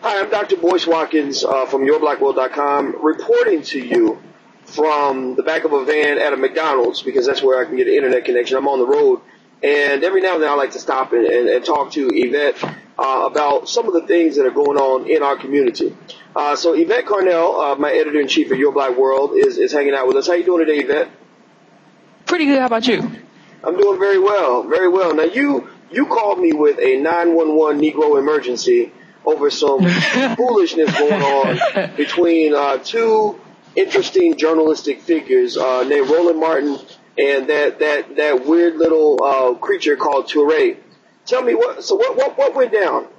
Hi, I'm Dr. Boyce Watkins from YourBlackWorld.com, reporting to you from the back of a van at a McDonald's because that's where I can get an internet connection. I'm on the road, and every now and then I like to stop and talk to Yvette about some of the things that are going on in our community. So Yvette Carnell, my editor-in-chief of Your Black World, is hanging out with us. How you doing today, Yvette? Pretty good. How about you? I'm doing very well, very well. Now, you called me with a 911 Negro emergency over some foolishness going on between two interesting journalistic figures named Roland Martin and that weird little creature called Toure. Tell me what went down?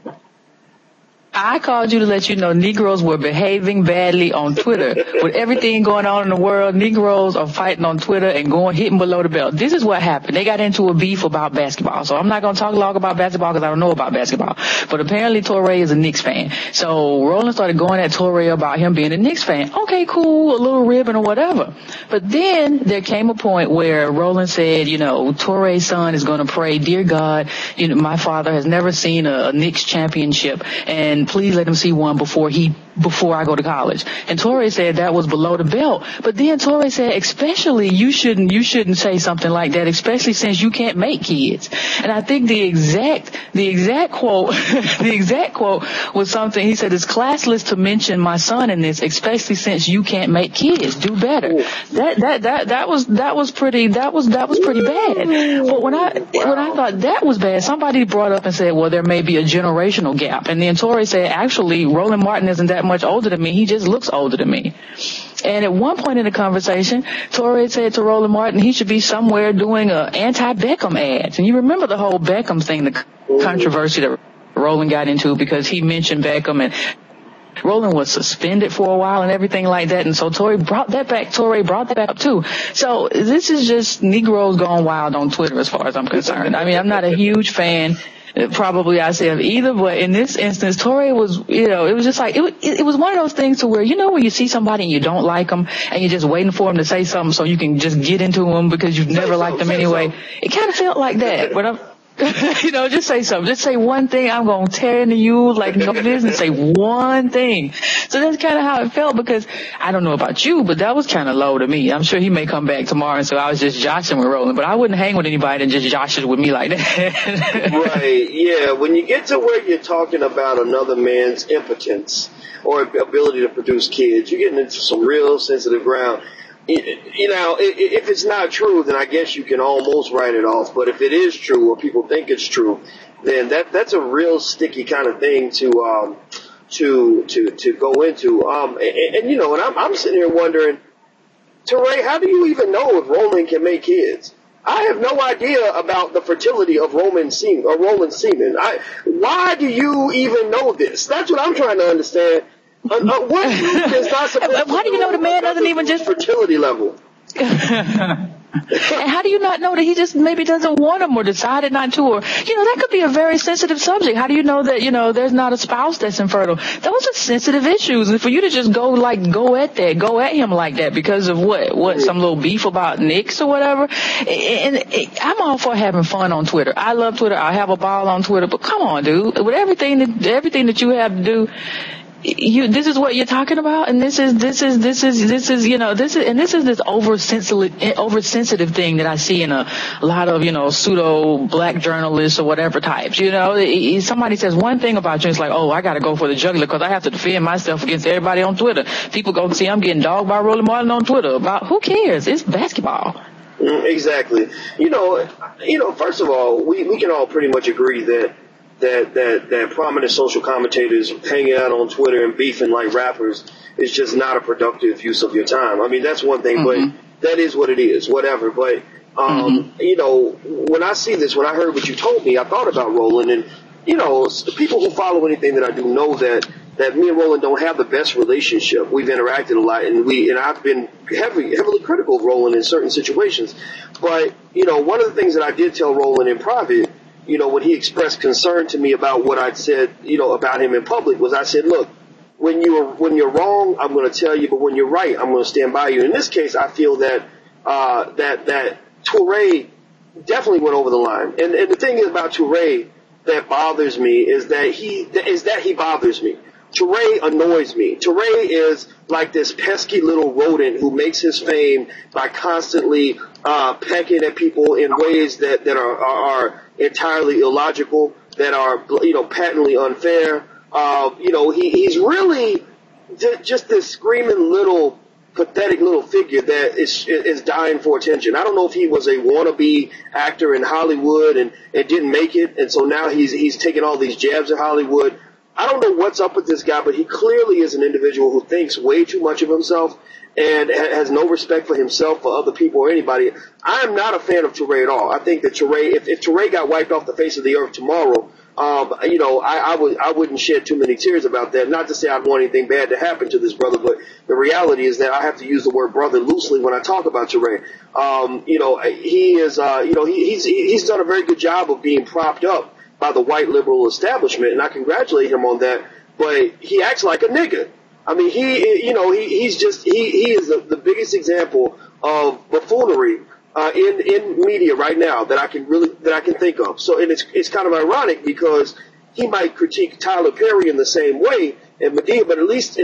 I called you to let you know Negroes were behaving badly on Twitter. With everything going on in the world, Negroes are fighting on Twitter and hitting below the belt. This is what happened. They got into a beef about basketball. So I'm not going to talk long about basketball because I don't know about basketball. But apparently Toure is a Knicks fan. So Roland started going at Toure about him being a Knicks fan. Okay, cool, a little ribbon or whatever. But then there came a point where Roland said, Toure's son is going to pray, dear God, my father has never seen a Knicks championship, and please let him see one before I go to college. And Toure said that was below the belt. But then Toure said, especially you shouldn't say something like that, especially since you can't make kids. And I think the exact quote, the exact quote was something, he said, it's classless to mention my son in this, especially since you can't make kids. Do better. That was pretty bad. But when I thought that was bad, somebody brought up and said, well, there may be a generational gap. And then Toure said, actually, Roland Martin isn't that much older than me. He just looks older than me. And at one point in the conversation, Toure said to Roland Martin he should be somewhere doing anti-Beckham ads. And you remember the whole Beckham thing, the controversy that Roland got into because he mentioned Beckham, and Roland was suspended for a while and everything like that. And so Toure brought that back up too. So this is just Negroes going wild on Twitter as far as I'm concerned. I mean, I'm not a huge fan, probably I say, of either, but in this instance, Toure was, it was just like, it was one of those things to where, when you see somebody and you don't like them and you're just waiting for them to say something so you can just get into them because you've never liked them anyway. It kind of felt like that, but just say something. Just say one thing. I'm going to tear into you like no business. Say one thing. So that's kind of how it felt, because I don't know about you, but that was kind of low to me. I'm sure he may come back tomorrow, and so I was just joshing with Roland, but I wouldn't hang with anybody that just joshes with me like that. Right, yeah. When you get to where you're talking about another man's impotence or ability to produce kids, you're getting into some real sensitive ground. If it's not true, then I guess you can almost write it off. But if it is true, or people think it's true, then that's a real sticky kind of thing to go into. And I'm sitting here wondering, Toure, how do you even know if Roland can make kids? I have no idea about the fertility of Roland's semen. Why do you even know this? That's what I'm trying to understand. What is not supposed How do you know the man doesn't even just fertility level? And how do you not know that he just maybe doesn't want him or decided not to, or that could be a very sensitive subject. How do you know that there's not a spouse that's infertile? Those are sensitive issues, and for you to just go at him like that because of what some little beef about Knicks or whatever. And I'm all for having fun on Twitter. I love Twitter. I have a ball on Twitter, but come on, dude, with everything that you have to do. This is what you're talking about, and this is this oversensitive thing that I see in a lot of pseudo black journalists or whatever types. Somebody says one thing about you, it's like, oh, I got to go for the jugular because I have to defend myself against everybody on Twitter. People go see I'm getting dogged by Roland Martin on Twitter. About who cares? It's basketball. Exactly. First of all, we can all pretty much agree that prominent social commentators hanging out on Twitter and beefing like rappers is just not a productive use of your time. I mean, that's one thing, but that is what it is, whatever. But, when I see this, when I heard what you told me, I thought about Roland, and, people who follow anything that I do know that me and Roland don't have the best relationship. We've interacted a lot, and I've been heavily critical of Roland in certain situations. But, one of the things that I did tell Roland in private, when he expressed concern to me about what I'd said, about him in public, was I said, look, when you're wrong, I'm going to tell you, but when you're right, I'm going to stand by you. In this case, I feel that Toure definitely went over the line. And the thing is about Toure that bothers me is that he bothers me. Toure annoys me. Toure is like this pesky little rodent who makes his fame by constantly pecking at people in ways that are entirely illogical, that are patently unfair. He's really just this screaming little pathetic little figure that is dying for attention. I don't know if he was a wannabe actor in Hollywood and didn't make it, and so now he's taking all these jabs at Hollywood. I don't know what's up with this guy, but he clearly is an individual who thinks way too much of himself and has no respect for himself, for other people, or anybody. I am not a fan of Toure at all. I think that Toure, if Toure got wiped off the face of the earth tomorrow, I wouldn't shed too many tears about that. Not to say I'd want anything bad to happen to this brother, but the reality is that I have to use the word brother loosely when I talk about Toure. He is, he's done a very good job of being propped up by the white liberal establishment, and I congratulate him on that. But he acts like a nigga. I mean, he is the biggest example of buffoonery in media right now that I can think of. So, and it's kind of ironic because he might critique Tyler Perry in the same way and Medea, but at least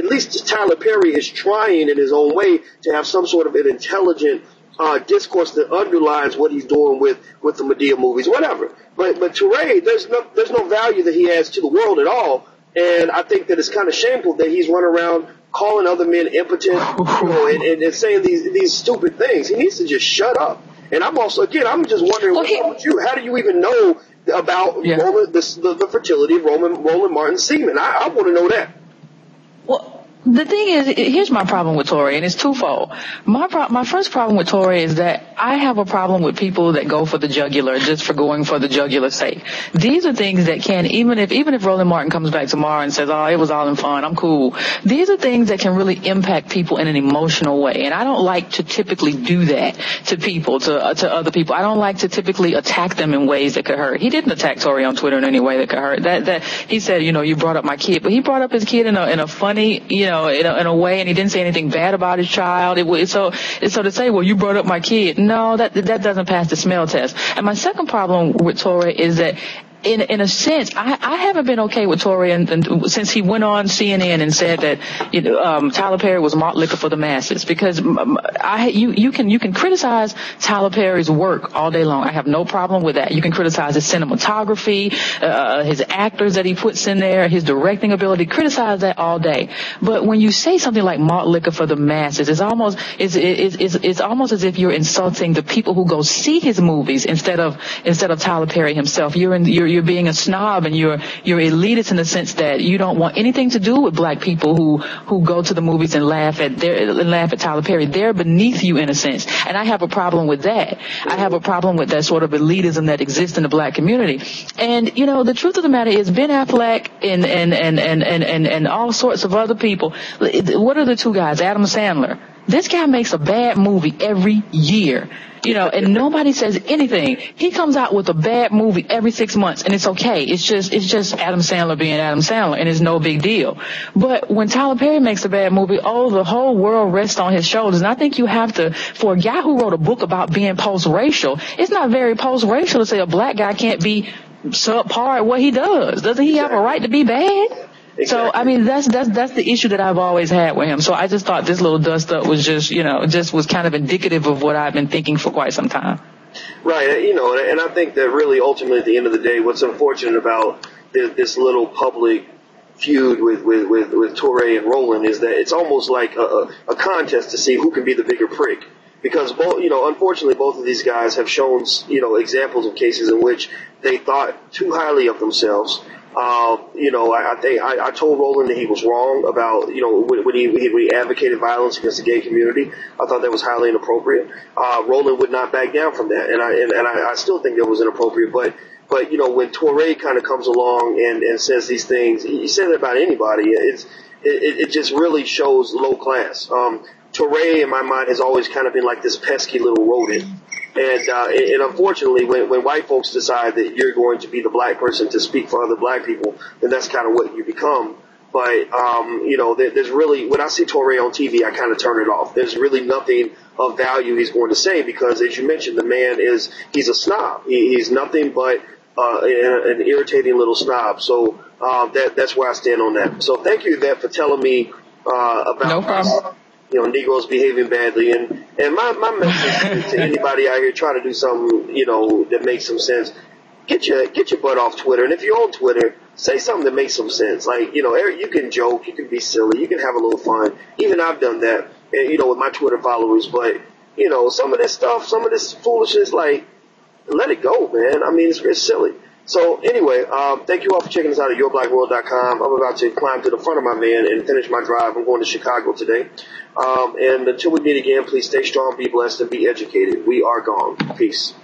Tyler Perry is trying in his own way to have some sort of an intelligent discourse that underlines what he's doing with the Medea movies, whatever. But Toure, there's no value that he adds to the world at all. And I think that it's kind of shameful that he's running around calling other men impotent, and saying these stupid things. He needs to just shut up. And I'm just wondering, what's wrong with you? How do you even know about Roland, the fertility of Roland Martin's semen? I want to know that. Well, the thing is, here's my problem with Toure, and it's twofold. My first problem with Toure is that I have a problem with people that go for the jugular just for going for the jugular's sake. These are things that can, even if Roland Martin comes back tomorrow and says, oh, it was all in fun, I'm cool. These are things that can really impact people in an emotional way, and I don't like to typically do that to people, to other people. I don't like to typically attack them in ways that could hurt. He didn't attack Toure on Twitter in any way that could hurt. That he said, you brought up my kid, but he brought up his kid in a funny, in a way, and he didn't say anything bad about his child. So to say, well, you brought up my kid, no, that doesn't pass the smell test. And my second problem with Toure is that in a sense, I haven't been okay with Toure and since he went on CNN and said that Tyler Perry was malt liquor for the masses, because you can criticize Tyler Perry's work all day long. I have no problem with that. You can criticize his cinematography, his actors that he puts in there, his directing ability. Criticize that all day. But when you say something like malt liquor for the masses, it's almost as if you're insulting the people who go see his movies instead of Tyler Perry himself. You're being a snob, and you're elitist in the sense that you don't want anything to do with black people who go to the movies and laugh at Tyler Perry. They're beneath you in a sense, and I have a problem with that. I have a problem with that sort of elitism that exists in the black community. And the truth of the matter is, Ben Affleck and all sorts of other people. What are the two guys? Adam Sandler. This guy makes a bad movie every year. And nobody says anything. He comes out with a bad movie every 6 months, and it's okay. It's just Adam Sandler being Adam Sandler, and it's no big deal. But when Tyler Perry makes a bad movie, the whole world rests on his shoulders. And I think you have to, for a guy who wrote a book about being post-racial, it's not very post-racial to say a black guy can't be subpar at what he does. Doesn't he have a right to be bad? Exactly. So, I mean, that's the issue that I've always had with him. So I just thought this little dust up was just was kind of indicative of what I've been thinking for quite some time. Right. And I think that really ultimately at the end of the day, what's unfortunate about this little public feud with Toure and Roland is that it's almost like a contest to see who can be the bigger prick. Because unfortunately, both of these guys have shown, examples of cases in which they thought too highly of themselves. I told Roland that he was wrong about, when he advocated violence against the gay community. I thought that was highly inappropriate. Roland would not back down from that, and I still think that was inappropriate. But when Toure kind of comes along and says these things, he said it about anybody. It just really shows low class. Toure, in my mind, has always kind of been like this pesky little rodent. And unfortunately, when white folks decide that you're going to be the black person to speak for other black people, then that's kind of what you become. But, there's really, when I see Toure on TV, I kind of turn it off. There's really nothing of value he's going to say because, as you mentioned, the man he's a snob. He's nothing but an irritating little snob. So that's where I stand on that. So thank you, Yvette, for telling me about No problem. Negroes behaving badly. And my message to anybody out here trying to do something, that makes some sense. Get your butt off Twitter. And if you're on Twitter, say something that makes some sense. Like, you can joke, you can be silly, you can have a little fun. Even I've done that, with my Twitter followers. But, some of this stuff, some of this foolishness, like, let it go, man. I mean, it's silly. So anyway, thank you all for checking us out at yourblackworld.com. I'm about to climb to the front of my van and finish my drive. I'm going to Chicago today. And until we meet again, please stay strong, be blessed, and be educated. We are gone. Peace.